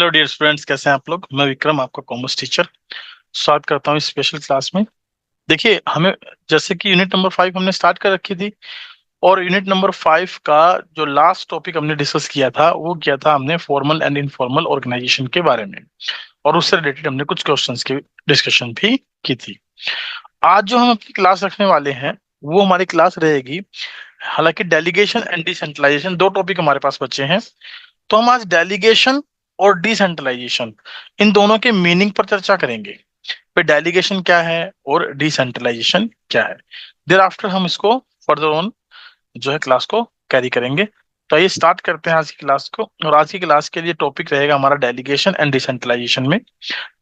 Hello dear students, कैसे हैं आप लोग। मैं विक्रम, आपका कॉमर्स टीचर, स्वागत करता हूँ इस स्पेशल क्लास में। देखिए, हमें जैसे कि यूनिट नंबर 5 हमने स्टार्ट कर रखी थी, और यूनिट नंबर 5 का जो लास्ट टॉपिक हमने डिस्कस किया था वो किया था हमने फॉर्मल एंड इनफॉर्मल ऑर्गेनाइजेशन के बारे में, और उससे रिलेटेड हमने कुछ क्वेश्चंस की डिस्कशन भी की थी। आज जो हम अपनी क्लास रखने वाले हैं वो हमारी क्लास रहेगी, हालांकि डेलीगेशन एंड डिसेंट्रलाइजेशन दो टॉपिक हमारे पास बचे हैं, तो हम आज डेलीगेशन और डिसेंट्रलाइजेशन इन दोनों के मीनिंग पर चर्चा करेंगे। फिर डेलीगेशन क्या है और डिसेंट्रलाइजेशन क्या है, देर आफ्टर हम इसको फर्दर ऑन जो है क्लास को कैरी करेंगे। तो आइए स्टार्ट करते हैं आज की क्लास को। और आज की क्लास के लिए टॉपिक रहेगा हमारा डेलीगेशन एंड डिसेंट्रलाइजेशन में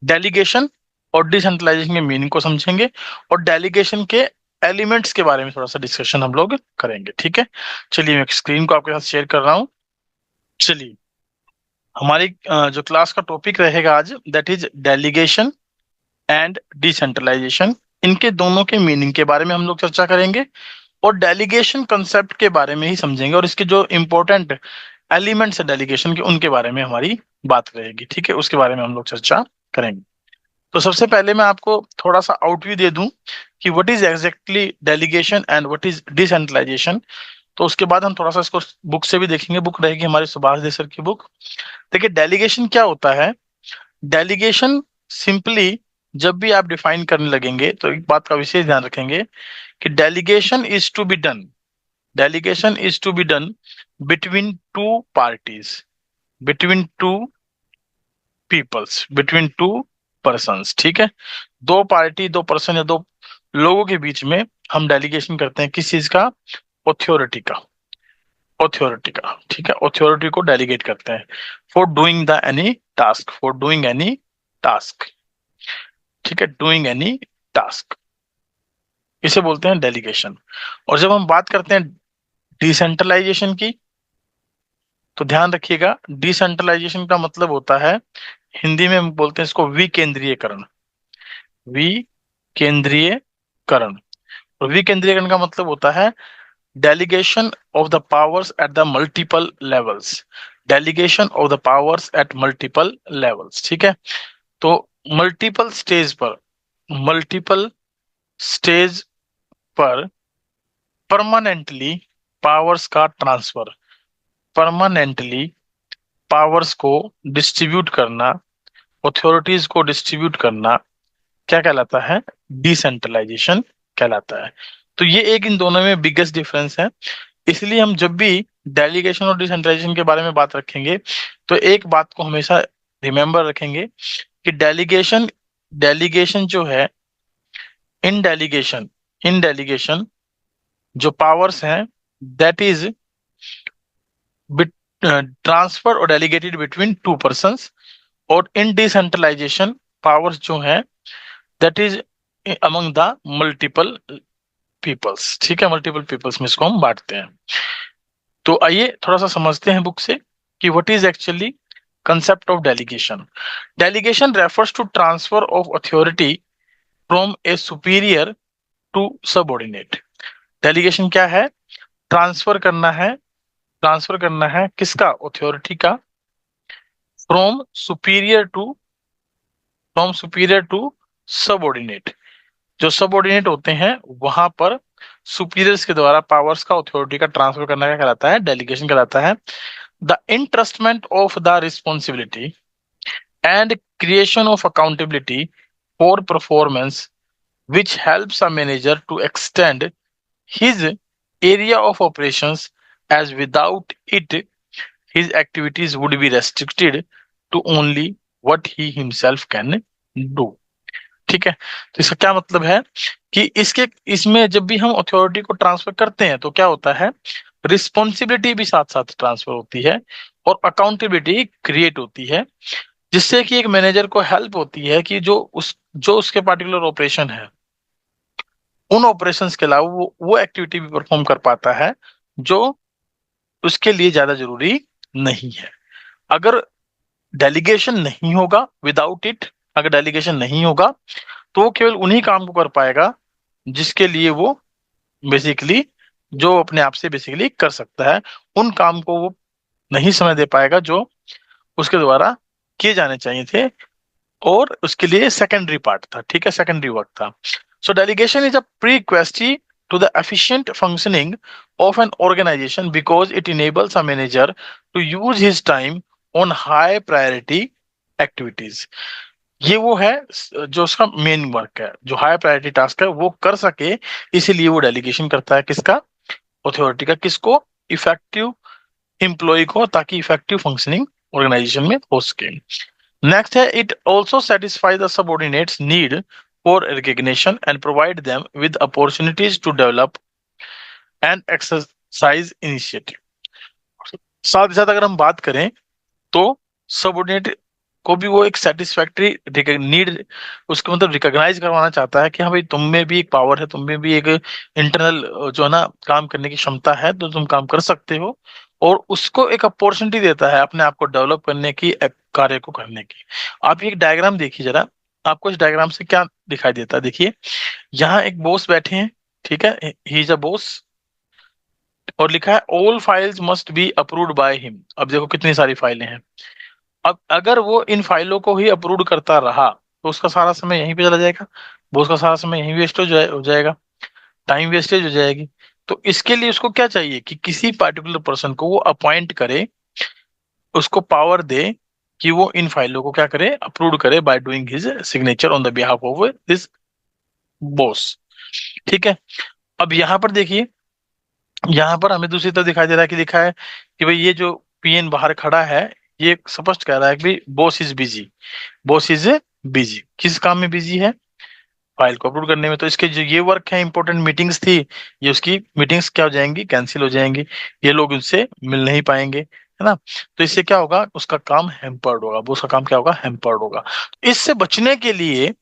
डेलीगेशन और डिसेंट्रलाइजेशन के मीनिंग को समझेंगे, और डेलीगेशन के एलिमेंट्स के बारे में थोड़ा सा डिस्कशन हम लोग करेंगे। ठीक है, चलिए मैं स्क्रीन को आपके साथ शेयर कर रहा हूँ। चलिए, हमारी जो क्लास का टॉपिक रहेगा आज, that is delegation and decentralisation. इनके दोनों के मीनिंग के बारे में हम लोग चर्चा करेंगे, और डेलीगेशन कंसेप्ट के बारे में ही समझेंगे, और इसके जो इंपॉर्टेंट एलिमेंट्स है डेलीगेशन के उनके बारे में हमारी बात रहेगी। ठीक है, उसके बारे में हम लोग चर्चा करेंगे। तो सबसे पहले मैं आपको थोड़ा सा आउटव्यू दे दूं कि what is exactly delegation and what is decentralisation. तो उसके बाद हम थोड़ा सा इसको बुक से भी देखेंगे, बुक रहेगी हमारी सुभाष देसर की बुक। देखिए, डेलीगेशन क्या होता है। डेलीगेशन सिंपली जब भी आप डिफाइन करने लगेंगे तो एक बात का विशेष ध्यान रखेंगे कि delegation is to be done between two parties, between two peoples, between two persons. ठीक है, दो पार्टी, दो पर्सन या दो लोगों के बीच में हम डेलीगेशन करते हैं किस चीज का, ऑथोरिटी का, ऑथोरिटी का। ठीक है, ऑथोरिटी को डेलीगेट करते हैं for doing the any task, for doing any task. ठीक है, डूइंग एनी टास्क, इसे बोलते हैं डेलीगेशन। और जब हम बात करते हैं डिसेंट्रलाइजेशन की, तो ध्यान रखिएगा, डिसेंट्रलाइजेशन का मतलब होता है, हिंदी में हम बोलते हैं इसको विकेंद्रीयकरण। विकेंद्रीयकरण, और विकेंद्रीयकरण का मतलब होता है delegation of the powers at the multiple levels, delegation of the powers at multiple levels. ठीक है, तो मल्टीपल स्टेज पर, मल्टीपल स्टेज पर परमानेंटली पावर्स का ट्रांसफर, परमानेंटली पावर्स को डिस्ट्रीब्यूट करना, अथॉरिटीज को डिस्ट्रीब्यूट करना, क्या कहलाता है, डिसेंट्रलाइजेशन कहलाता है। तो ये एक इन दोनों में बिगेस्ट डिफरेंस है। इसलिए हम जब भी डेलीगेशन और डिसेंट्रलाइजेशन के बारे में बात रखेंगे तो एक बात को हमेशा रिमेंबर रखेंगे कि डेलीगेशन, डेलीगेशन जो है, इन डेलीगेशन जो पावर्स हैं दैट इज ट्रांसफर और डेलीगेटेड बिटवीन टू पर्संस, और इन डिसेंट्रलाइजेशन पावर्स जो हैं that is among the multiple peoples. ठीक है, मल्टीपल पीपल्स में इसको हम बांटते हैं। तो आइए थोड़ा सा समझते हैं बुक से कि what is actually concept of delegation. Delegation refers to transfer of authority from a superior to subordinate. Delegation क्या है, ट्रांसफर करना है, ट्रांसफर करना है किसका, अथॉरिटी का, from superior to, from superior to subordinate. जो सबऑर्डिनेट होते हैं वहां पर सुपीरियर्स के द्वारा पावर्स का, अथॉरिटी का ट्रांसफर करना क्या कहलाता है, डेलीगेशन कहलाता है। The entrustment of the responsibility and creation of accountability for performance, which helps a manager to extend his area of operations, as without it his activities would be restricted to only what he himself can do. ठीक है, तो इसका क्या मतलब है कि इसके इसमें जब भी हम अथॉरिटी को ट्रांसफर करते हैं तो क्या होता है, रिस्पॉन्सिबिलिटी भी साथ साथ ट्रांसफर होती है और अकाउंटेबिलिटी क्रिएट होती है, जिससे कि एक मैनेजर को हेल्प होती है कि जो उसके पार्टिकुलर ऑपरेशन है, उन ऑपरेशंस के अलावा वो एक्टिविटी भी परफॉर्म कर पाता है जो उसके लिए ज्यादा जरूरी नहीं है। अगर डेलीगेशन नहीं होगा, विदाउट इट, अगर डेलीगेशन नहीं होगा तो वो केवल उन्हीं काम को कर पाएगा जिसके लिए वो बेसिकली, जो अपने आप से बेसिकली कर सकता है। उन काम को वो नहीं समय दे पाएगा जो उसके द्वारा किए जाने चाहिए थे, और उसके लिए सेकेंडरी पार्ट था, ठीक है, सेकेंडरी वर्क था. So delegation is a prerequisite to the efficient functioning of an organisation because it enables a manager to use his time on high priority activities. ये वो है जो उसका मेन वर्क है, जो हाई प्रायोरिटी टास्क है वो कर सके, इसीलिए वो डेलीगेशन करता है. किसका? अथॉरिटी का. किसको? इफेक्टिव एम्प्लॉय को, ताकि इफेक्टिव फंक्शनिंग ऑर्गेनाइजेशन में हो सके. नेक्स्ट है, it also satisfy the subordinates need for recognition and provide them with opportunities to develop and exercise initiative. साथ ही साथ अगर हम बात करें तो सबऑर्डिनेट को भी वो एक सेटिस्फैक्ट्री नीड, उसको मतलब रिकॉग्नाइज करवाना चाहता है कि हाँ भाई, तुम में भी एक पावर है, तुम में भी एक इंटरनल जो है ना काम करने की क्षमता है, तो तुम काम कर सकते हो. और उसको एक अपॉर्चुनिटी देता है अपने आप को डेवलप करने की, कार्य को करने की. आप ये एक डायग्राम देखिए जरा, आपको इस डायग्राम से क्या दिखाई देता है? देखिए, यहाँ एक बॉस बैठे हैं, ठीक है, ही इज अ बॉस, और लिखा है all files must be approved by him. अब देखो कितनी सारी फाइलें हैं. अब अगर वो इन फाइलों को ही अप्रूव करता रहा तो उसका सारा समय यहीं पे चला जाएगा, वो उसका सारा समय यहीं वेस्ट हो जाएगा, टाइम वेस्टेज हो जाएगी. तो इसके लिए उसको क्या चाहिए कि किसी पार्टिकुलर पर्सन को वो अपॉइंट करे, उसको पावर दे कि वो इन फाइलों को क्या करे, अप्रूव करे by doing his signature on the behalf of this boss. ठीक है. अब यहाँ पर देखिए, यहाँ पर हमें दूसरी तरफ दिखाई दे रहा है कि लिखा है कि भाई ये जो पीएन बाहर खड़ा है, ये स्पष्ट कह रहा है कि boss is busy. Boss is busy. किस काम में बिजी है? फाइल को अपलोड करने में. तो इसके जो ये वर्क है, इंपॉर्टेंट मीटिंग्स थी, ये उसकी मीटिंग्स क्या हो जाएंगी? कैंसिल हो जाएंगी. ये लोग उनसे मिल नहीं पाएंगे, है ना. तो इससे क्या होगा? उसका काम हैम्पर्ड होगा, वो उसका काम क्या होगा? हैम्पर्ड होगा. इससे बचने के लिए,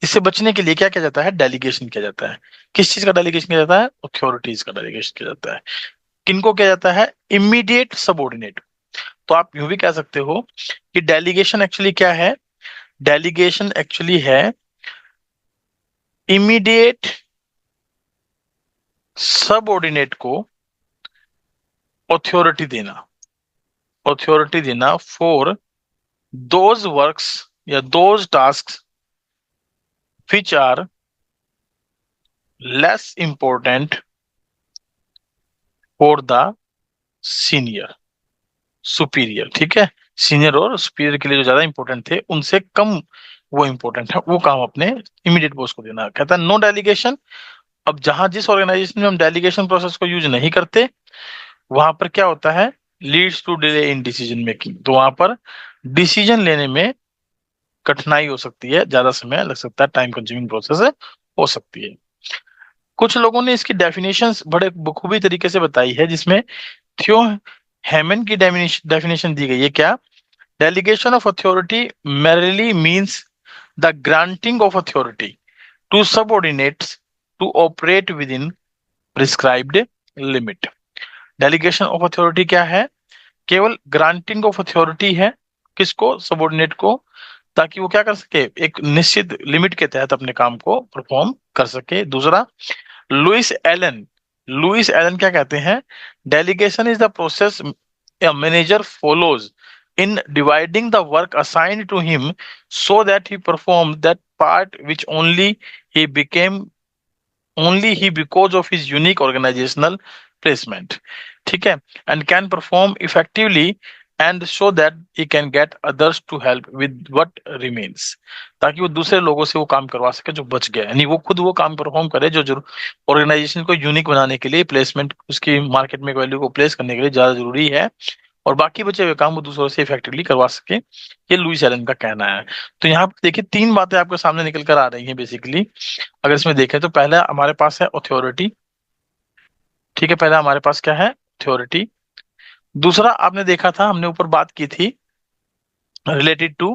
इससे बचने के लिए क्या किया जाता है? डेलीगेशन किया जाता है. किस चीज का डेलीगेशन किया जाता है? अथॉरिटीज का डेलीगेशन किया जाता है. किनको किया जाता है? Immediate subordinate. तो आप यूं भी कह सकते हो कि डेलीगेशन एक्चुअली क्या है? डेलीगेशन एक्चुअली है इमीडिएट सबऑर्डिनेट को अथॉरिटी देना. अथॉरिटी देना फॉर दोज वर्क्स या those task which are less important for the senior superior. ठीक है. सीनियर और सुपीरियर के लिए जो ज्यादा इंपॉर्टेंट थे, उनसे कम वो इंपॉर्टेंट है, वो काम अपने इमीडिएट बॉस को देना. कहता है नो डेलीगेशन. अब जहां जिस ऑर्गेनाइजेशन में हम डेलीगेशन प्रोसेस को यूज नहीं करते, वहां पर क्या होता है? Leads to delay in decision making. तो वहां पर डिसीजन लेने में कठिनाई हो सकती है, ज्यादा समय लग सकता है, टाइम कंज्यूमिंग प्रोसेस हो सकती है. कुछ लोगों ने इसकी डेफिनेशंस बड़े बखूबी तरीके से बताई है, जिसमें थियो हेमन की डेफिनेशन दी गई है. क्या? Delegation of authority merely means the granting of authority to subordinates to operate within prescribed limit. Delegation of authority क्या है? केवल ग्रांटिंग ऑफ अथॉरिटी है. किसको? सबऑर्डिनेट को, ताकि वो क्या कर सके? एक निश्चित लिमिट के तहत अपने काम को परफॉर्म कर सके. दूसरा, लुइस एलन. लुइस एलन क्या कहते हैं? Delegation is the process a manager follows in dividing the work assigned to him so that he performs that part which he became only he because of his unique organizational placement. ठीक है. And can perform effectively and so that he can get others to help with what remains. ताकि वो दूसरे लोगों से वो काम करवा सके जो बच गया, यानी वो खुद वो काम परफॉर्म करे जो ऑर्गेनाइजेशन को यूनिक बनाने के लिए, प्लेसमेंट उसकी मार्केट में वैल्यू को प्लेस करने के लिए ज्यादा जरूरी है, और बाकी बचे हुए काम वो दूसरों से इफेक्टिवली करवा सके. ये लुइस एलन का कहना है. तो यहाँ पर देखिए, तीन बातें आपके सामने निकल कर आ रही हैं बेसिकली. अगर इसमें देखें तो पहला हमारे पास है अथॉरिटी. ठीक है, पहला हमारे पास क्या है? अथॉरिटी. दूसरा, आपने देखा था, हमने ऊपर बात की थी रिलेटेड टू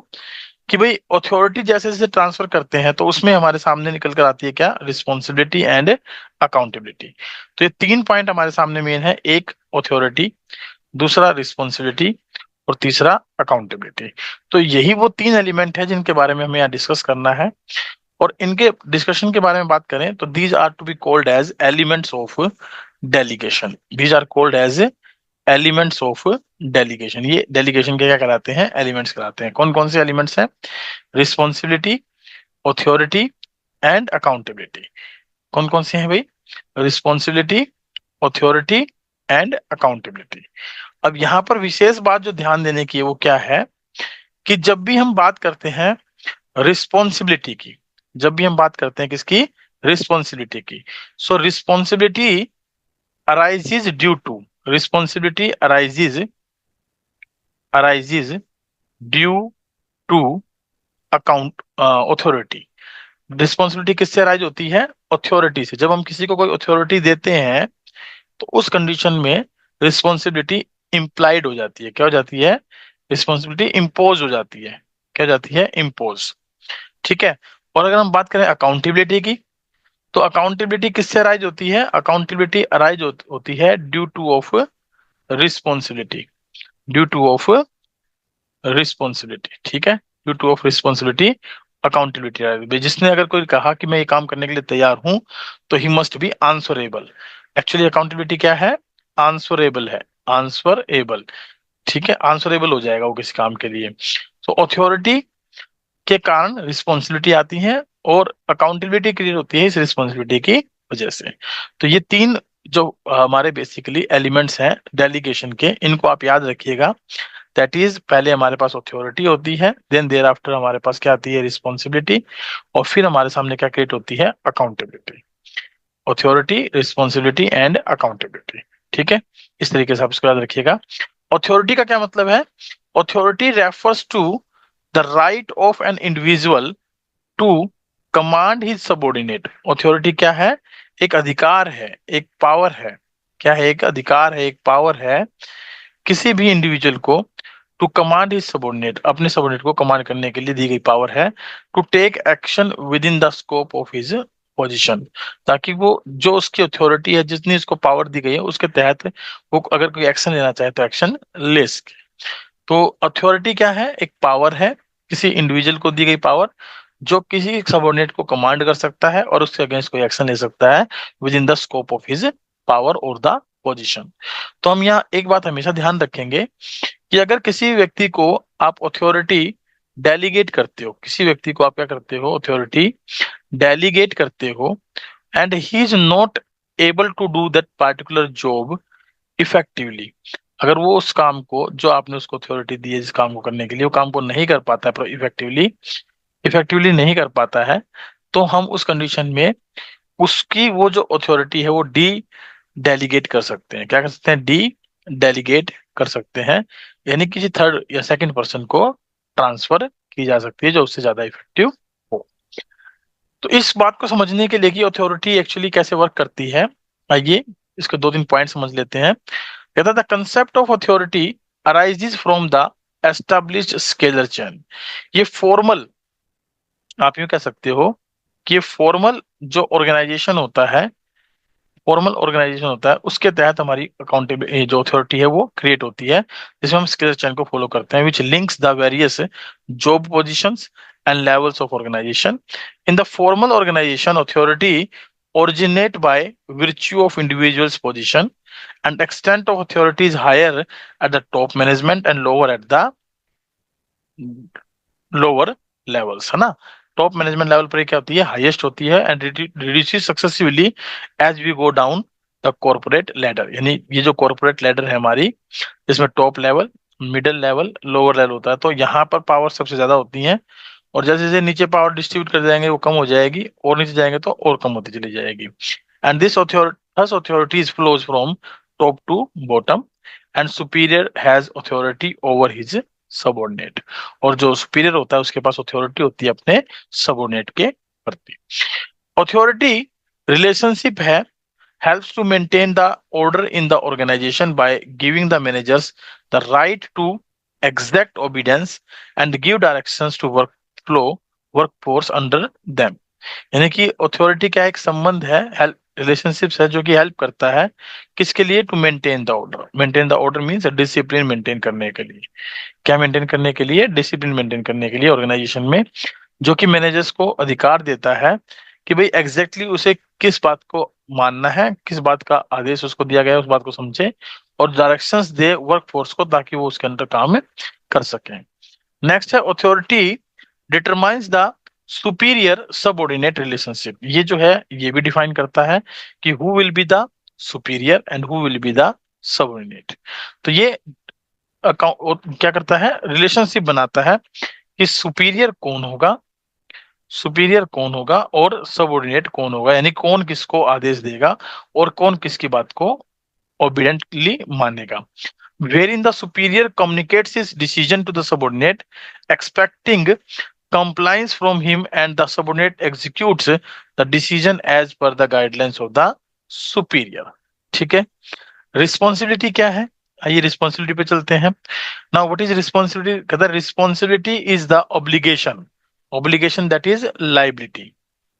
कि भाई अथॉरिटी जैसे जैसे ट्रांसफर करते हैं तो उसमें हमारे सामने निकल कर आती है क्या? Responsibility and accountability. तो ये तीन पॉइंट हमारे सामने मेन है. एक अथॉरिटी, दूसरा रिस्पॉन्सिबिलिटी, और तीसरा अकाउंटेबिलिटी. तो यही वो तीन एलिमेंट है जिनके बारे में हमें यहाँ डिस्कस करना है. और इनके डिस्कशन के बारे में बात करें तो these are to be called as elements of delegation. These are called as elements of delegation. ये डेलीगेशन के क्या कहलाते हैं? एलिमेंट्स कहलाते हैं। कौन कौन से एलिमेंट्स हैं? Responsibility, authority and accountability. कौन कौन से हैं भाई? Responsibility, authority and accountability. अब यहाँ पर विशेष बात जो ध्यान देने की है वो क्या है कि जब भी हम बात करते हैं रिस्पॉन्सिबिलिटी की, जब भी हम बात करते हैं किसकी? रिस्पॉन्सिबिलिटी की। So responsibility arises due to, responsibility arises due to account authority. Responsibility किससे अराइज होती है? अथॉरिटी से। जब हम किसी को कोई अथॉरिटी देते हैं तो उस कंडीशन में रिस्पॉन्सिबिलिटी इम्प्लाइड हो जाती है। क्या हो जाती है? रिस्पॉन्सिबिलिटी इम्पोज हो जाती है। क्या हो जाती है? इम्पोज। ठीक है। और अगर हम बात करें अकाउंटेबिलिटी की, तो अकाउंटेबिलिटी किससे अराइज होती है? अकाउंटेबिलिटी अराइज होती है due to of responsibility, due to of responsibility. ठीक है, due to of responsibility accountability. जिसने अगर कोई कहा कि मैं ये काम करने के लिए तैयार हूं तो he must be answerable. Actually accountability क्या है? आंसरेबल है, आंसरेबल। ठीक है, आंसरेबल हो जाएगा वो किसी काम के लिए। तो अथॉरिटी के कारण रिस्पॉन्सिबिलिटी आती है और अकाउंटेबिलिटी क्रिएट होती है इस रिस्पॉन्सिबिलिटी की वजह से। तो ये तीन जो हमारे बेसिकली एलिमेंट्स हैं डेलीगेशन के, इनको आप याद रखिएगा। दैट इज, पहले हमारे पास अथॉरिटी होती है, देन देयर आफ्टर हमारे पास क्या आती है? रिस्पॉन्सिबिलिटी, और फिर हमारे सामने क्या क्रिएट होती है? Accountability. Authority, responsibility and accountability. ठीक है, इस तरीके से आप इसको याद रखिएगा। अथॉरिटी का क्या मतलब है? Authority refers to the right of an individual to command his subordinate. Authority क्या है? एक अधिकार है, एक पावर है। क्या है? एक अधिकार है, एक पावर है किसी भी इंडिविजुअल को टू कमांड हिज सबॉर्डिनेट, अपने सबॉर्डिनेट को कमांड करने के लिए दी गई पावर है। To take action within the scope of his position, ताकि वो जो उसकी अथॉरिटी है, जितनी उसको पावर दी गई है उसके तहत वो अगर कोई एक्शन लेना चाहे तो एक्शन ले सके। तो अथॉरिटी क्या है? एक पावर है, किसी इंडिविजुअल को दी गई पावर जो किसी सबॉर्डिनेट को कमांड कर सकता है और उसके अगेंस्ट कोई एक्शन ले सकता है with in the scope of his power और द पोजीशन। तो हम यहाँ एक बात हमेशा ध्यान रखेंगे कि अगर किसी व्यक्ति को आप अथॉरिटी डेलीगेट करते हो, किसी व्यक्ति को आप क्या करते हो? अथॉरिटी डेलीगेट करते हो, and he is not able to do that particular job effectively. अगर वो उस काम को, जो आपने उसको अथॉरिटी दी है जिस काम को करने के लिए, वो काम को नहीं कर पाता है इफेक्टिवली, इफेक्टिवली नहीं कर पाता है, तो हम उस कंडीशन में उसकी वो जो अथॉरिटी है वो डी डेलीगेट कर सकते हैं। क्या कर सकते हैं? डी डेलीगेट कर सकते हैं, यानी किसी थर्ड या सेकंड पर्सन को ट्रांसफर की जा सकती है जो उससे ज्यादा इफेक्टिव हो। तो इस बात को समझने के लिए कि अथॉरिटी एक्चुअली कैसे वर्क करती है, आइए इसके दो तीन पॉइंट समझ लेते हैं। कहता the concept of authority arises from the established scalar chain. ये फॉर्मल, आप यूं कह सकते हो कि ये फॉर्मल जो ऑर्गेनाइजेशन होता है, फॉर्मल ऑर्गेनाइजेशन होता है, उसके तहत हमारी अकाउंटेबिलिटी जो अथॉरिटी है वो क्रिएट होती है, जिसमें हम स्केलर चेन को फॉलो करते हैं, which links the various job positions and levels of organisation. In the formal organisation authority originate by virtue of individual's position and extent of authority is higher at the top management and lower at the lower levels, है ना। Top management level पर क्या होती है? Highest होती है, and reduces successively as we go down the corporate ladder. यानी ये जो कॉर्पोरेट लैडर है हमारी, इसमें top level, middle level, lower level होता है, तो यहाँ पर पावर सबसे ज्यादा होती है, और जैसे जैसे नीचे पावर डिस्ट्रीब्यूट कर जाएंगे वो कम हो जाएगी, और नीचे जाएंगे तो और कम होती चली जाएगी। And this authorities flows from top to bottom and superior has authority over his subordinate। और जो सुपीरियर होता है उसके पास अथॉरिटी होती है अपने सबऑर्डिनेट के प्रति। अथॉरिटी रिलेशनशिप है helps to maintain the order in the organization by giving the managers the right to exact obedience and give directions to workforce under them। यानी कि अथॉरिटी का एक संबंध है, हेल्प रिलेशनशिप्स है जो कि हेल्प करता है किसके लिए? To maintain the order. Maintain the order means discipline maintain करने के लिए। क्या मेंटेन करने के लिए? डिसिप्लिन मेंटेन करने के लिए ऑर्गेनाइजेशन में, जो कि मैनेजर्स को अधिकार देता है कि भाई एग्जैक्टली उसे किस बात को मानना है, किस बात का आदेश उसको दिया गया है उस बात को समझे और डायरेक्शंस दे वर्कफोर्स को ताकि वो उसके अंदर काम कर सकें। नेक्स्ट है authority determines the superior subordinate relationship. ये जो है ये भी डिफाइन करता है कि who will be the superior and who will be the subordinate. तो ये क्या करता है, रिलेशनशिप बनाता है कि सुपीरियर कौन होगा और सबऑर्डिनेट कौन होगा, यानी कौन किसको आदेश देगा और कौन किसकी बात को ओबीडियंटली मानेगा। Wherein the superior communicates his decision to the subordinate, expecting compliance from him, and the subordinate executes the decision as per the guidelines of the superior। ठीक है। रिस्पॉन्सिबिलिटी क्या है, आइए रिस्पॉन्सिबिलिटी पे चलते हैं। नाउ व्हाट इज रिस्पॉन्सिबिलिटी, कहता है responsibility is the obligation that is liability,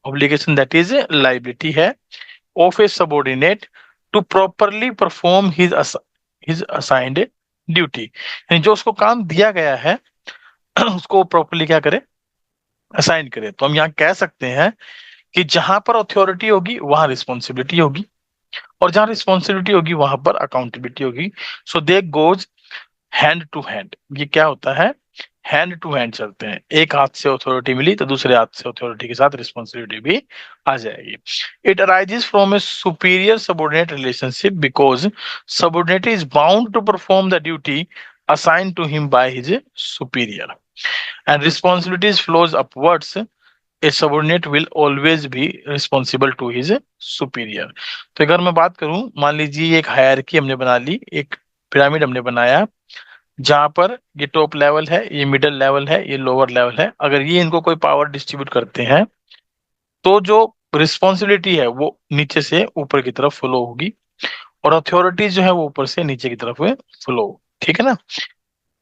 obligation that is liability है of a subordinate to properly perform his assigned duty, यानी जो उसको काम दिया गया है उसको प्रॉपरली क्या करे, असाइन करे। तो हम यहाँ कह सकते हैं कि जहां पर अथॉरिटी होगी वहां रिस्पॉन्सिबिलिटी होगी, और जहां रिस्पॉन्सिबिलिटी होगी वहां पर अकाउंटेबिलिटी होगी। सो दे गोज हैंड टू हैंड। ये क्या होता है, हैंड टू हैंड चलते हैं। एक हाथ से अथॉरिटी मिली तो दूसरे हाथ से अथॉरिटी के साथ रिस्पॉन्सिबिलिटी भी आ जाएगी। It arises from a superior subordinate relationship because subordinate is bound to perform the duty assigned to him by his superior and responsibilities flows upwards. A subordinate will always be responsible to his superior. तो अगर मैं बात करूं, मान लीजिए एक hierarchy हमने बना ली, एक पिरामिड हमने बनाया जहां पर ये टॉप लेवल है, ये मिडिल लेवल है, ये लोअर लेवल है। अगर ये इनको कोई पावर डिस्ट्रीब्यूट करते हैं तो जो रिस्पॉन्सिबिलिटी है वो नीचे से ऊपर की तरफ फ्लो होगी और अथॉरिटी जो है वो ऊपर से नीचे की तरफ फ्लो। ठीक है ना।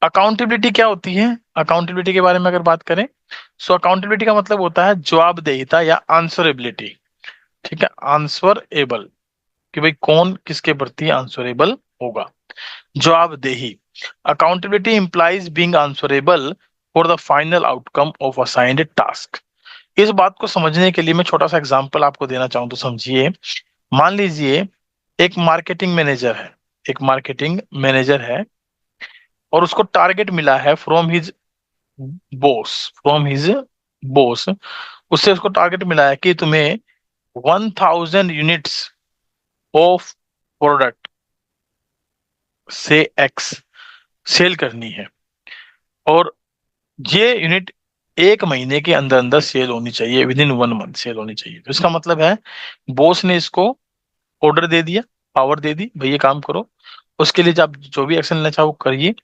अकाउंटेबिलिटी क्या होती है, अकाउंटेबिलिटी के बारे में अगर बात करें, सो अकाउंटेबिलिटी का मतलब होता है जवाबदेहिता या आंसरेबिलिटी। ठीक है, आंसरेबल, कि भाई कौन किसके प्रति आंसरेबल होगा, जवाबदेही। Accountability implies being answerable for the final outcome of assigned task. इस बात को समझने के लिए मैं छोटा सा एग्जांपल आपको देना चाहूं तो समझिए। मान लीजिए एक मार्केटिंग मैनेजर है, एक मार्केटिंग मैनेजर है और उसको टारगेट मिला है फ्रॉम हिज बॉस, उससे उसको टारगेट मिला है कि तुम्हें 1000 यूनिट्स ऑफ प्रोडक्ट से एक्स सेल करनी है और ये यूनिट एक महीने के अंदर अंदर सेल होनी चाहिए, विद इन 1 मंथ सेल होनी चाहिए। तो इसका मतलब है बॉस ने इसको ऑर्डर दे दिया, पावर दे दी, भाई ये काम करो, उसके लिए आप जो भी एक्शन लेना चाहो वो करिए।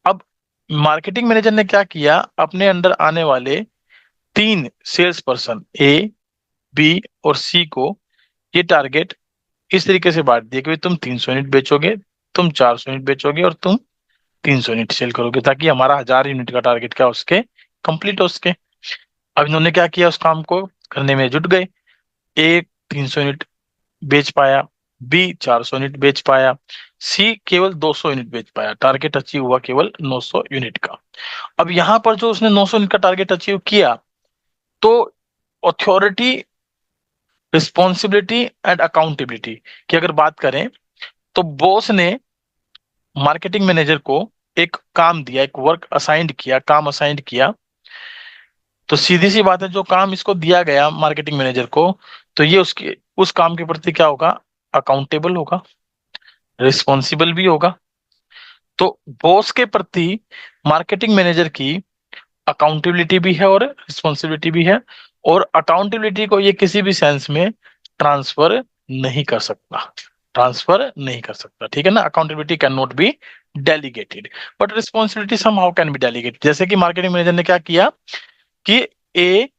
अब मार्केटिंग मैनेजर ने क्या किया, अपने अंडर आने वाले 3 सेल्स पर्सन ए, बी और सी को ये टारगेट इस तरीके से बांट दिया कि भाई तुम 300 यूनिट बेचोगे, तुम 400 यूनिट बेचोगे और तुम 300 यूनिट सेल करोगे, ताकि हमारा 1000 यूनिट का टारगेट क्या उसके कंप्लीट हो सके। अब इन्होंने क्या किया, उस काम को करने में जुट गए। ए 300 यूनिट बेच पाया, बी 400 यूनिट बेच पाया, सी केवल 200 यूनिट बेच पाया, टारगेट अचीव हुआ केवल 900 यूनिट का। अब यहां पर जो उसने 900 यूनिट का टारगेट अचीव किया, तो अथॉरिटी, रिस्पॉन्सिबिलिटी एंड अकाउंटेबिलिटी की अगर बात करें तो बॉस ने मार्केटिंग मैनेजर को एक काम दिया, एक वर्क असाइंड किया, काम असाइंड किया। तो सीधी सी बात है, जो काम इसको दिया गया मार्केटिंग मैनेजर को, तो ये उसके उस काम के प्रति क्या होगा, अकाउंटेबल होगा, रिस्पॉन्सिबल भी होगा। तो बॉस के प्रति मार्केटिंग मैनेजर की अकाउंटेबिलिटी भी है और रिस्पॉन्सिबिलिटी भी है, और अकाउंटेबिलिटी को ये किसी भी सेंस में ट्रांसफर नहीं कर सकता, ट्रांसफर नहीं कर सकता। ठीक है ना। Accountability can not be delegated but responsibility somehow can be delegated. जैसे कि मार्केटिंग मैनेजर ने क्या किया कि ए,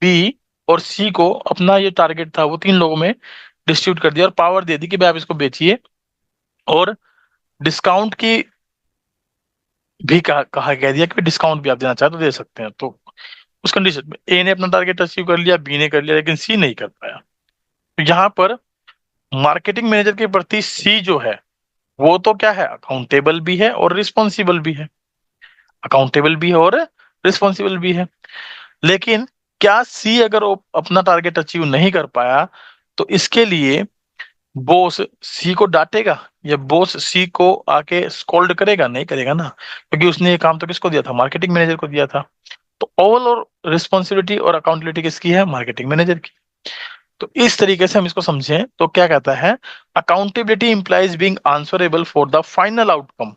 बी और सी को अपना ये टारगेट था वो 3 लोगों में डिस्ट्रीब्यूट कर दिया और पावर दे दी कि भाई आप इसको बेचिए, और डिस्काउंट की भी कहा कह दिया कि डिस्काउंट भी आप देना चाहे तो दे सकते हैं। तो उस कंडीशन में ए ने अपना टारगेट अचीव कर लिया, बी ने कर लिया, लेकिन सी नहीं कर पाया। तो यहाँ पर मार्केटिंग मैनेजर के प्रति सी जो है वो तो क्या है, अकाउंटेबल भी है और रिस्पॉन्सिबल भी है, अकाउंटेबल भी है और रिस्पॉन्सिबल भी है। लेकिन क्या सी अगर वो अपना टारगेट अचीव नहीं कर पाया तो इसके लिए बॉस सी को डांटेगा या बॉस सी को आके स्कोल्ड करेगा? नहीं करेगा ना, क्योंकि उसने ये काम तो किसको दिया था? मार्केटिंग मैनेजर को दिया था। तो ओवरऑल और रिस्पॉन्सिबिलिटी और अकाउंटेबिलिटी किसकी है? मार्केटिंग मैनेजर की। तो इस तरीके से हम इसको समझें तो क्या कहता है, accountability implies being answerable for the final outcome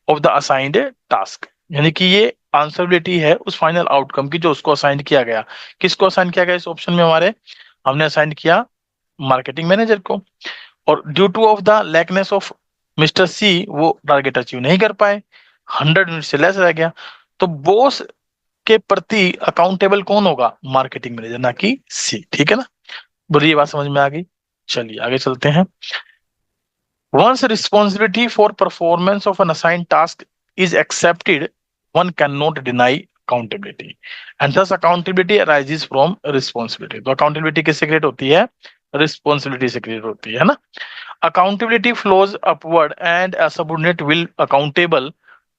of the assigned task. यानी कि ये आंसरेबिलिटी है उस फाइनल आउटकम की जो उसको असाइन किया गया। किसको असाइन किया गया इस ऑप्शन में? हमारे हमने असाइन किया मार्केटिंग मैनेजर को। और due to of the lackness of mister C, वो टारगेट अचीव नहीं कर पाए, 100 यूनिट से लेस रह गया। तो बॉस के प्रति अकाउंटेबल कौन होगा? मार्केटिंग मैनेजर, ना कि सी। ठीक है ना? बुरी ये बात समझ में आ गई। चलिए आगे चलते हैं। Once responsibility for performance of an assigned task is accepted, one cannot deny accountability. And thus accountability arises from responsibility. तो accountability किससे create होती है? Responsibility से create होती है ना? Accountability flows upward and a subordinate will accountable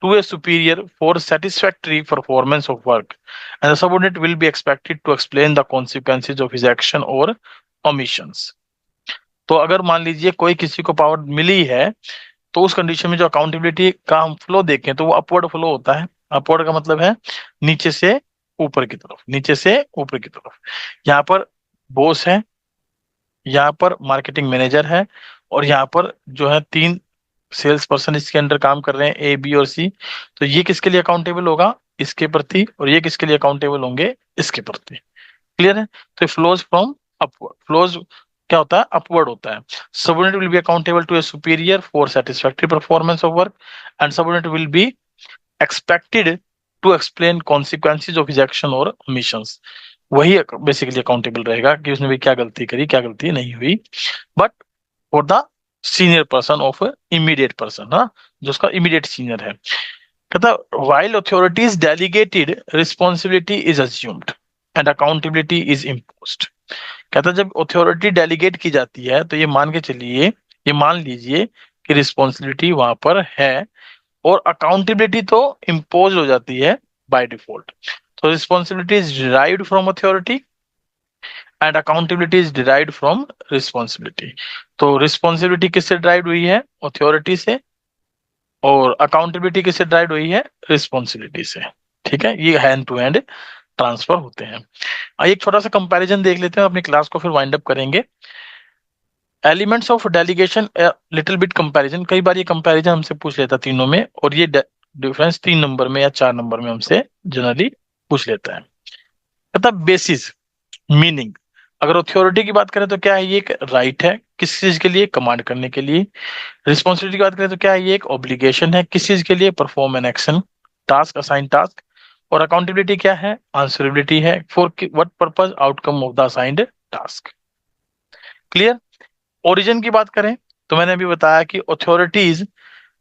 to a superior for satisfactory performance of work. And the subordinate will be expected to explain the consequences of his action or omissions. तो अगर मान लीजिए कोई किसी को power मिली है, तो उस कंडीशन में जो अकाउंटेबिलिटी का हम फ्लो देखें तो वो अपवर्ड फ्लो होता है। अपवर्ड का मतलब है नीचे से ऊपर की तरफ, नीचे से ऊपर की तरफ। यहाँ पर बॉस है, यहाँ पर मार्केटिंग मैनेजर है, और यहाँ पर जो है 3 सेल्स पर्सन इसके अंडर काम कर रहे हैं, ए बी और सी। तो ये किसके लिए अकाउंटेबल होगा? इसके प्रति। और ये किसके लिए अकाउंटेबल होंगे? इसके प्रति। क्लियर है? तो फ्लोज फ्रॉम अपवर्ड। फ्लोज क्या होता है? अपवर्ड होता है। Subordinate will be accountable to a superior for satisfactory performance of work, and subordinate will be expected to explain consequences of his action और ओमिशंस। वही बेसिकली अकाउंटेबल रहेगा कि उसने भी क्या गलती करी, क्या गलती नहीं हुई। But for the senior person of immediate person, हाँ, जो उसका इमीडिएट सीनियर है। कहता while authority is delegated, responsibility is assumed and accountability is imposed। कहता जब अथॉरिटी डेलीगेट की जाती है तो ये मान के चलिए, ये मान लीजिए कि रिस्पॉन्सिबिलिटी वहां पर है और अकाउंटेबिलिटी तो इम्पोज हो जाती है बाय डिफॉल्ट। तो responsibility is derived from authority and accountability is derived from responsibility. तो रिस्पॉन्सिबिलिटी किससे डिराइव्ड हुई है? अथॉरिटी से। और अकाउंटेबिलिटी किससे ड्राइव हुई है? रिस्पॉन्सिबिलिटी से। ठीक है, ये हैंड टू हैंड ट्रांसफर होते हैं। आइए एक छोटा सा कंपैरिजन देख लेते हैं, अपनी क्लास को फिर वाइंड अप करेंगे। Elements of delegation, little bit comparison. कई बार ये कंपैरिजन हमसे पूछ लेता तीनों में, और ये डिफरेंस 3 नंबर में या 4 नंबर में हमसे जनरली पूछ लेता है। मतलब बेसिस, मीनिंग। अगर अथॉरिटी की बात करें तो क्या है? ये एक राइट है किस चीज के लिए? कमांड करने के लिए। रिस्पॉन्सिबिलिटी की बात करें तो क्या है? ये एक ऑब्लिगेशन है किस चीज के लिए? Perform an action, task, assign task. और अकाउंटेबिलिटी क्या है? आंसरेबिलिटी है for what purpose? Outcome of the assigned task. Clear? Origin की बात करें तो मैंने अभी बताया कि अथॉरिटीज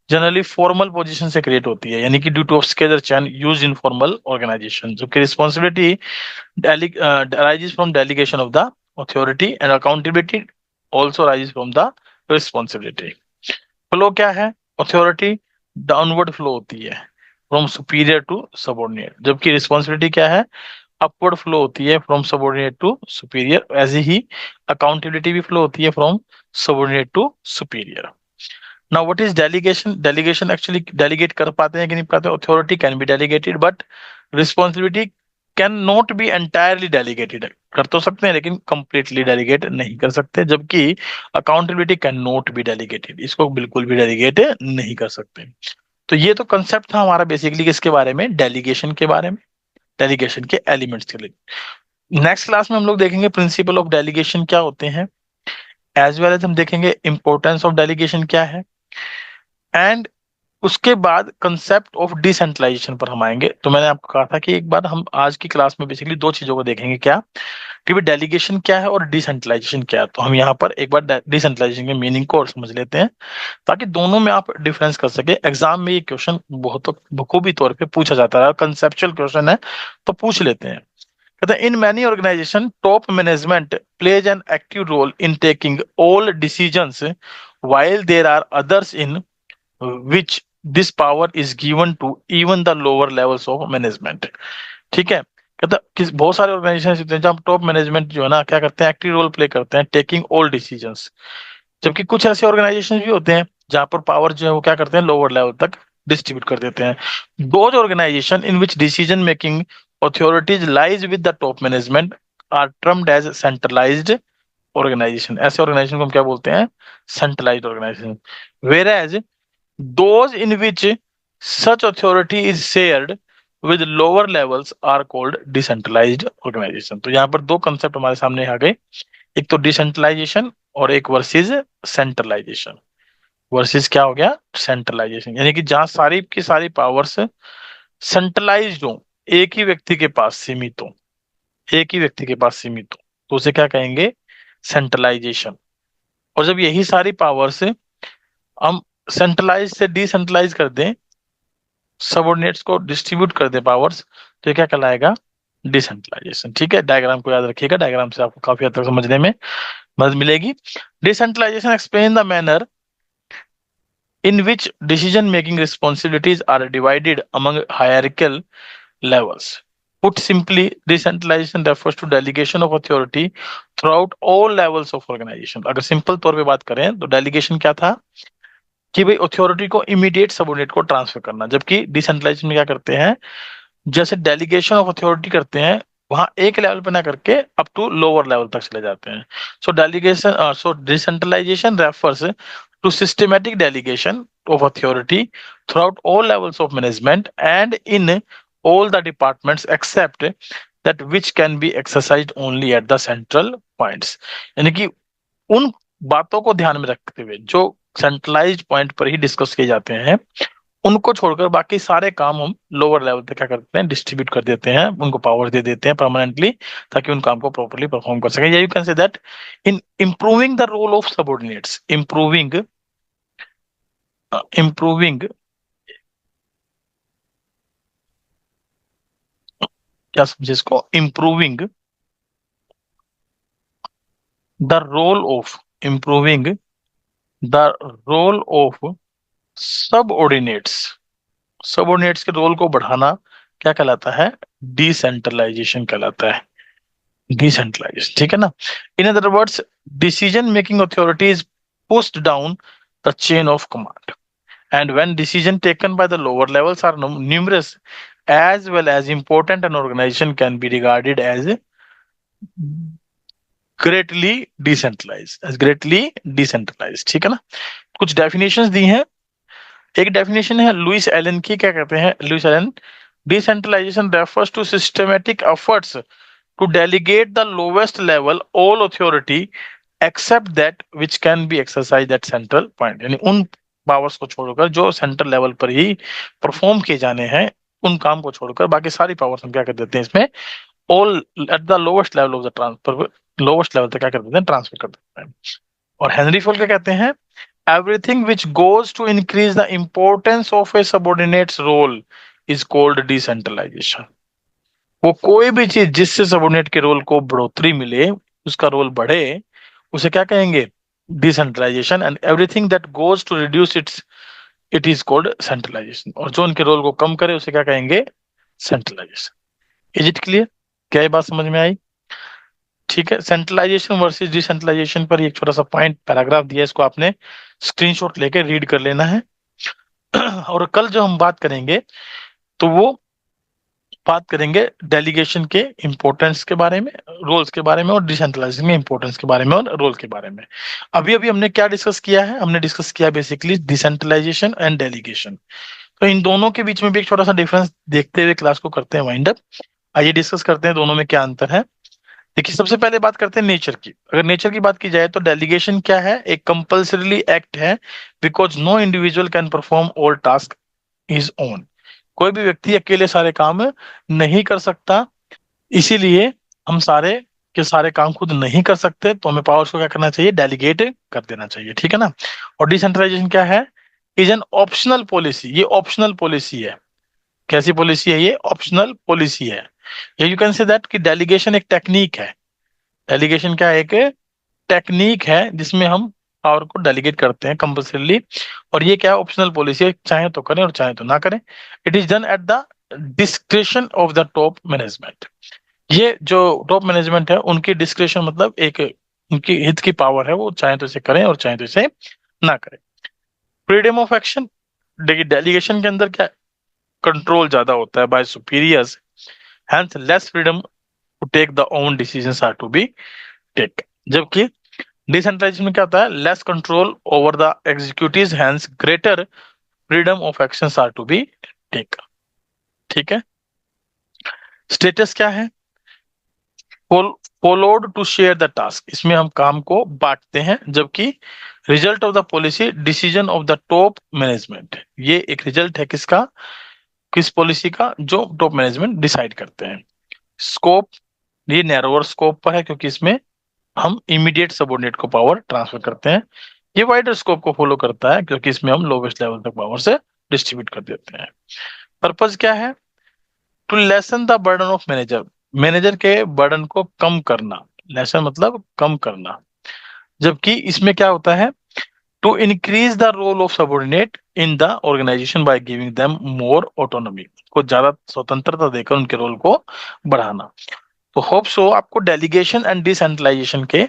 जनरली फॉर्मल पोजीशन से क्रिएट होती है, यानी कि due to of scalar chain use in formal organization. जबकि responsibility arises from delegation of the authority and accountability also arises from the responsibility। Flow क्या है? अथॉरिटी डाउनवर्ड फ्लो होती है फ्रॉम सुपीरियर टू सबऑर्डिनेट, जबकि responsibility क्या है? Upward flow होती है फ्रॉम सबऑर्डिनेट टू सुपीरियर। ऐसे ही अकाउंटेबिलिटी भी फ्लो होती है from subordinate to superior. Now what is delegation? Delegation actually delegate कर पाते हैं कि नहीं पाते? Authority can be delegated but responsibility can not be entirely delegated. कर तो सकते हैं लेकिन कंप्लीटली डेलीगेट नहीं कर सकते। जबकि accountability can not be delegated, इसको बिल्कुल भी डेलीगेट नहीं कर सकते। तो ये तो कंसेप्ट था हमारा बेसिकली किसके बारे में? डेलीगेशन के बारे में, डेलीगेशन के एलिमेंट्स के लिए। नेक्स्ट क्लास में हम लोग देखेंगे प्रिंसिपल ऑफ डेलीगेशन क्या होते हैं, एज वेल एज हम देखेंगे इंपॉर्टेंस ऑफ डेलीगेशन क्या है, एंड उसके बाद कंसेप्ट ऑफ डिसेंट्रलाइजेशन पर हम आएंगे। तो मैंने आपको कहा था कि एक बार हम आज की क्लास में बेसिकली 2 चीजों को देखेंगे, क्या कि भाई डेलीगेशन क्या है और डिसेंट्रलाइजेशन क्या है। तो हम यहाँ पर एक बार डिसेंट्रलाइजेशन के मीनिंग को और समझ लेते हैं, ताकि दोनों में आप डिफरेंस कर सके। एग्जाम में ये क्वेश्चन बहुत बखूबी तौर पे पूछा जाता है, कंसेप्चुअल क्वेश्चन है तो पूछ लेते हैं। कहते हैं in many organization top management plays an active role in taking all decisions while there are others in which this power is given to even the lower levels of management। ठीक है? कहता किस बहुत सारे ऑर्गेनाइजेशन होते हैं जहाँ top management जो है ना क्या करते हैं? एक्टिव रोल प्ले करते हैं टेकिंग ऑल डिसीजंस। जबकि कुछ ऐसे ऑर्गेनाइजेशन भी होते हैं जहां पर पावर जो है वो क्या करते हैं, लोअर लेवल तक डिस्ट्रीब्यूट कर देते हैं. Those organization in which decision making authorities lies with the top management are termed as centralized organization. ऐसे ऑर्गेनाइजेशन को हम क्या बोलते हैं, centralized organization. whereas those in which such authority is shared with lower levels are called decentralized organization. तो यहाँ पर दो कंसेप्ट हमारे सामने आ गए, एक तो डिसेंट्रलाइजेशन और एक वर्सेस सेंट्रलाइजेशन. वर्सेस क्या हो गया, सेंट्रलाइजेशन, यानी कि जहां सारी की सारी पावर्स सेंट्रलाइज्ड हो, एक ही व्यक्ति के पास सीमित हो, एक ही व्यक्ति के पास सीमित हो, तो उसे क्या कहेंगे, सेंट्रलाइजेशन. और जब यही सारी पावर्स हम सेंट्रलाइज से डिसेंट्रलाइज कर दें, सबऑर्डिनेट्स को डिस्ट्रीब्यूट कर दे पावर्स, तो ये क्या कहलाएगा, डिसेंट्रलाइजेशन. ठीक है, डायग्राम को याद रखिएगा, डायग्राम से आपको काफी हद तक समझने में मदद मिलेगी. Decentralization explain the manner in which decision making responsibilities are divided among hierarchical levels. Put simply, decentralization refers to delegation of authority throughout all levels of organization. अगर सिंपल तौर पे बात करें तो डेलीगेशन क्या था कि भाई अथॉरिटी को इमीडिएट सबऑर्डिनेट को ट्रांसफर करना, जबकि डिसेंट्रलाइजेशन में क्या करते हैं, जैसे डेलीगेशन ऑफ अथॉरिटी करते हैं वहां एक लेवल पे ना करके अप टू लोअर लेवल तक चले जाते हैं. So decentralisation refers to systematic delegation of authority throughout all levels of management and in all the departments except that which can be exercised only at the central points. यानी कि उन बातों को ध्यान में रखते हुए जो सेंट्रलाइज्ड पॉइंट पर ही डिस्कस किए जाते हैं, उनको छोड़कर बाकी सारे काम हम लोअर लेवल पे क्या करते हैं, डिस्ट्रीब्यूट कर देते हैं, उनको पावर दे देते हैं परमानेंटली, ताकि उन काम को प्रॉपर्ली परफॉर्म कर सकें. You can say that in improving the role of subordinates, improving क्या समझे इसको, improving the role of, improving the role of subordinates, subordinates के रोल को बढ़ाना क्या कहलाता है, डिसेंट्रलाइजेशन कहलाता है, डिसेंट्रलाइजेशन. ठीक है ना. In other words, decision making authority is pushed down the chain of command, and when decision taken by the lower levels are numerous as well as important, an organization can be regarded as greatly decentralized. ठीक है ना. कुछ definitions दी हैं. एक definition है Louis Elon की, क्या कहते हैं Louis Allen, decentralization refers to systematic efforts to delegate the lowest level all authority except that which can be exercise at central point. यानी उन पावर्स को छोड़कर जो सेंट्रल लेवल पर ही परफॉर्म किए जाने हैं, उन काम को छोड़कर बाकी सारी पावर्स हम क्या कर देते हैं इसमें, all at the lowest level of the transfer, lowest level तक क्या कर देते हैं, ट्रांसफर कर देते हैं. और हेनरी फोर्ड क्या कहते हैं, everything which goes to increase the importance of a subordinates role is called decentralization. वो कोई भी चीज जिससे सबऑर्डिनेट के रोल को बढ़ोतरी मिले, उसका रोल बढ़े, उसे क्या कहेंगे, decentralization. And everything that goes to reduce it is called centralization. और जो उनके रोल को कम करे उसे क्या कहेंगे, सेंट्रलाइजेशन. इज इट क्लियर, क्या ये बात समझ में आई. ठीक है, सेंट्रलाइजेशन वर्सेस डिसेंट्रलाइजेशन पर एक छोटा सा पॉइंट पैराग्राफ दिया है, इसको आपने स्क्रीनशॉट लेके रीड कर लेना है. और कल जो हम बात करेंगे तो वो बात करेंगे डेलीगेशन के इंपॉर्टेंस के बारे में, रोल्स के बारे में, और डिसेंट्रलाइजेशन के इंपॉर्टेंस के बारे में और रोल के बारे में. अभी अभी हमने क्या डिस्कस किया है, हमने डिस्कस किया बेसिकली डिसेंट्रलाइजेशन एंड डेलीगेशन. तो इन दोनों के बीच में भी एक छोटा सा डिफरेंस देखते हुए क्लास को करते हैं वाइंड अप. आइए डिस्कस करते हैं दोनों में क्या अंतर है. देखिए, सबसे पहले बात करते हैं नेचर की. अगर नेचर की बात की जाए तो डेलीगेशन क्या है, एक कंपल्सरीली एक्ट है, because no individual can perform all task is own. कोई भी व्यक्ति अकेले सारे काम नहीं कर सकता, इसीलिए हम सारे के सारे काम खुद नहीं कर सकते, तो हमें पावर्स को क्या करना चाहिए, डेलीगेट कर देना चाहिए. ठीक है ना. और डिसेंट्रलाइजेशन क्या है, इज एन ऑप्शनल पॉलिसी. ये ऑप्शनल पॉलिसी है. कैसी पॉलिसी है ये, ऑप्शनल पॉलिसी है. यू कैन से दैट कि डेलीगेशन एक टेक्निक है. डेलीगेशन क्या है, एक टेक्निक है जिसमें हम पावर को डेलीगेट करते हैं कंपल्सरीली. और ये क्या है, ऑप्शनल पॉलिसी है, चाहे तो करें और चाहे तो ना करें. It is done at the discretion of the top management. ये जो टॉप मैनेजमेंट है उनकी डिस्क्रिशन, मतलब एक उनकी हित की पावर है, वो चाहे तो इसे करें और चाहे तो इसे ना करें। फ्रीडम ऑफ एक्शन, देखिए डेलीगेशन के अंदर क्या, कंट्रोल ज्यादा होता है by superiors, hence less freedom to take the own decisions are to be take. जबकि डिसेंट्रलाइजेशन में क्या होता है, less control over the executive, hence greater freedom of actions are to be take. ठीक है। स्टेटस क्या है, followed to share the task, इसमें हम काम को बांटते हैं। जबकि result of the policy decision of the top management, ये एक रिजल्ट है किसका, किस पॉलिसी का, जो टॉप मैनेजमेंट डिसाइड करते हैं। स्कोप, ये नैरोअर स्कोप पर है क्योंकि इसमें हम इमीडिएट सबऑर्डिनेट को पावर ट्रांसफर करते हैं। ये वाइडर स्कोप को फॉलो करता है क्योंकि इसमें हम लोवेस्ट लेवल तक पावर से डिस्ट्रीब्यूट कर देते हैं। पर्पज क्या है, to lessen the burden of manager, manager के बर्डन को कम करना, लेसन मतलब कम करना। जबकि इसमें क्या होता है, to increase the role of subordinate in the organization by giving them more autonomy, को ज्यादा स्वतंत्रता देकर उनके रोल को बढ़ाना। तो होप सो आपको डेलीगेशन एंड डिसेंट्रलाइजेशन के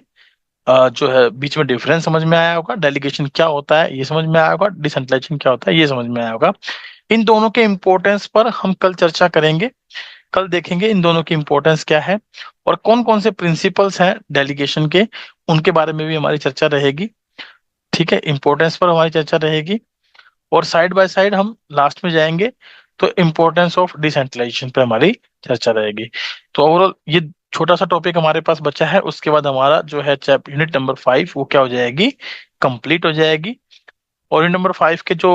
जो है बीच में डिफरेंस समझ में आया होगा। डेलीगेशन क्या होता है ये समझ में आया होगा, डिसेंट्रलाइजेशन क्या होता है ये समझ में आया होगा। इन दोनों के इंपॉर्टेंस पर हम कल चर्चा करेंगे, कल देखेंगे इन दोनों की इंपॉर्टेंस क्या है और कौन कौन से प्रिंसिपल्स हैं डेलीगेशन के, उनके बारे में भी हमारी चर्चा रहेगी। ठीक है, इंपॉर्टेंस पर हमारी चर्चा रहेगी और साइड बाय साइड हम लास्ट में जाएंगे तो इम्पोर्टेंस ऑफ डिसेंट्रलाइजेशन पे हमारी चर्चा रहेगी। तो ओवरऑल ये छोटा सा टॉपिक हमारे पास बचा है, उसके बाद हमारा जो है चैप यूनिट नंबर 5 वो क्या हो जाएगी, कंप्लीट हो जाएगी। और यूनिट नंबर 5 के जो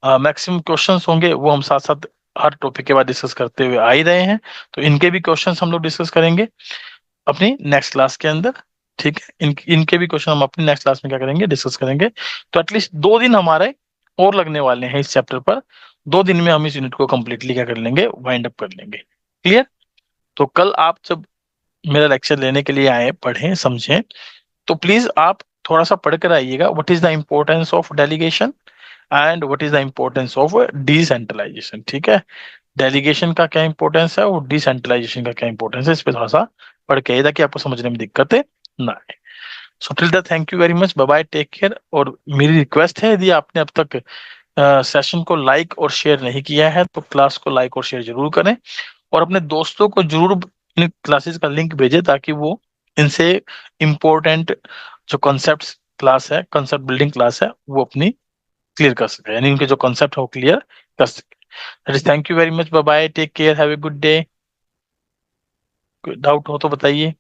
मैक्सिमम क्वेश्चंस होंगे वो हम साथ साथ हर टॉपिक के बाद डिस्कस करते हुए आ ही रहे हैं, तो इनके भी क्वेश्चंस हम लोग डिस्कस करेंगे अपनी नेक्स्ट क्लास के अंदर। ठीक है, इनके भी क्वेश्चन हम अपनी नेक्स्ट क्लास में क्या करेंगे, डिस्कस करेंगे। तो एटलीस्ट 2 दिन हमारे और लगने वाले हैं इस चैप्टर पर, 2 दिन में हम इस यूनिट को कंप्लीटली क्या कर लेंगे, वाइंड अप कर लेंगे। क्लियर। तो कल आप जब मेरा लेक्चर लेने के लिए आए, पढ़ें समझें, तो प्लीज आप थोड़ा सा पढ़ कर आइएगा, what is the importance of delegation and what is the importance of decentralization. ठीक है, डेलीगेशन का क्या इंपॉर्टेंस है और डिसेंट्रलाइजेशन का क्या इंपॉर्टेंस है, इस पे थोड़ा सा पढ़ के आइए ताकि आपको समझने में दिक्कत ना आए। So till the thank you very much, bye bye, take care. और मेरी रिक्वेस्ट है, यदि आपने अब तक सेशन को लाइक और शेयर नहीं किया है तो क्लास को लाइक और शेयर जरूर करें और अपने दोस्तों को जरूर इन क्लासेस का लिंक भेजें ताकि वो इनसे इम्पोर्टेंट जो कॉन्सेप्ट क्लास है, कॉन्सेप्ट बिल्डिंग क्लास है, वो अपनी क्लियर कर सके, यानी उनके जो कॉन्सेप्ट है वो क्लियर कर सके। Thank you very much, bye bye, take care, have a good day. कोई डाउट हो तो बताइए।